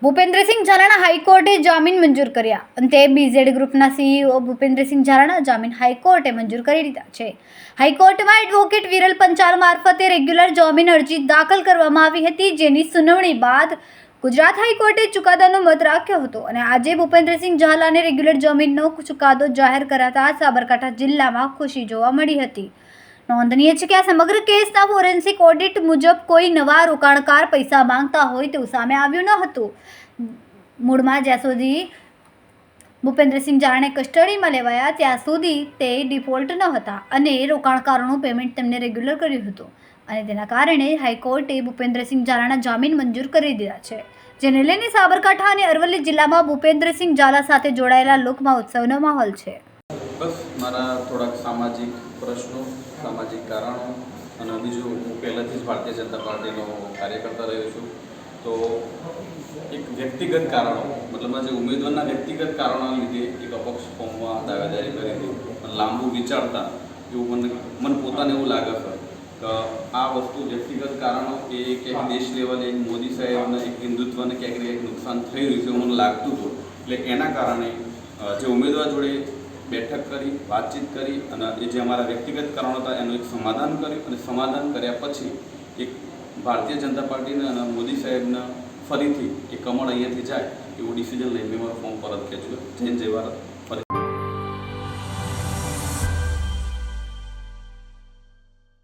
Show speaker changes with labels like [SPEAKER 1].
[SPEAKER 1] ભૂપેન્દ્રસિંહ ઝાલાના હાઈકોર્ટે જામીન મંજૂર કર્યા. અંતે બીઝેડ ગ્રુપના સીઈઓ ભૂપેન્દ્રસિંહ ઝાલાના જામીન હાઈકોર્ટે મંજૂર કરી દીધા છે. હાઈકોર્ટમાં એડવોકેટ વિરલ પંચાલ મારફતે રેગ્યુલર જામીન અરજી દાખલ કરવામાં આવી હતી, જેની સુનાવણી બાદ ગુજરાત હાઈકોર્ટે ચુકાદાનો મત રાખ્યો હતો અને આજે ભૂપેન્દ્રસિંહ ઝાલાને રેગ્યુલર જામીનનો ચુકાદો જાહેર કરાતા સાબરકાંઠા જિલ્લામાં ખુશી જોવા મળી હતી. નોંધનીય છે કે આ સમગ્ર કેસના ફોરેન્સિક ઓડિટ મુજબ કોઈ નવા રોકાણકાર પૈસા માંગતા હોય તેવું સામે આવ્યું ન હતું. મૂળમાં જ્યાં સુધી ભૂપેન્દ્રસિંહ ઝાલાને કસ્ટડીમાં લેવાયા ત્યાં સુધી તે ડિફોલ્ટ ન હતા અને રોકાણકારોનું પેમેન્ટ તેમને રેગ્યુલર કર્યું હતું અને તેના કારણે હાઈકોર્ટે ભૂપેન્દ્રસિંહ ઝાલાના જામીન મંજૂર કરી દીધા છે, જેને લઈને સાબરકાંઠા અને અરવલ્લી જિલ્લામાં ભૂપેન્દ્રસિંહ ઝાલા સાથે જોડાયેલા લોકમાં ઉત્સવનો માહોલ છે.
[SPEAKER 2] બસ મારા થોડાક સામાજિક પ્રશ્નો, સામાજિક કારણો અને બીજું હું પહેલાંથી જ ભારતીય જનતા પાર્ટીનો કાર્યકર્તા રહ્યો છું, તો એક વ્યક્તિગત કારણો મતલબમાં જે ઉમેદવારના વ્યક્તિગત કારણોના લીધે એક અપક્ષ ફોર્મમાં દાવેદારી કરી હતી અને લાંબુ વિચારતા એવું મને પોતાને એવું લાગે છે કે આ વસ્તુ વ્યક્તિગત કારણો એ ક્યાંક દેશ લેવલે મોદી સાહેબને એક હિન્દુત્વને ક્યાંક ને ક્યાંક નુકસાન થઈ રહ્યું છે એવું મને લાગતું હતું. એટલે એના કારણે જે ઉમેદવાર જોડે બેઠક કરી, વાતચીત કરી અને એ જે અમારા વ્યક્તિગત કારણો હતા એનું એક સમાધાન કર્યું અને સમાધાન કર્યા પછી એક ભારતીય જનતા પાર્ટીને અને મોદી સાહેબને ફરીથી એ કમળ અહીંયાથી જાય એવું ડિસિઝન લઈને મેં મારું ફોર્મ પરત ખેંચ્યું. જય ભારત. ફરી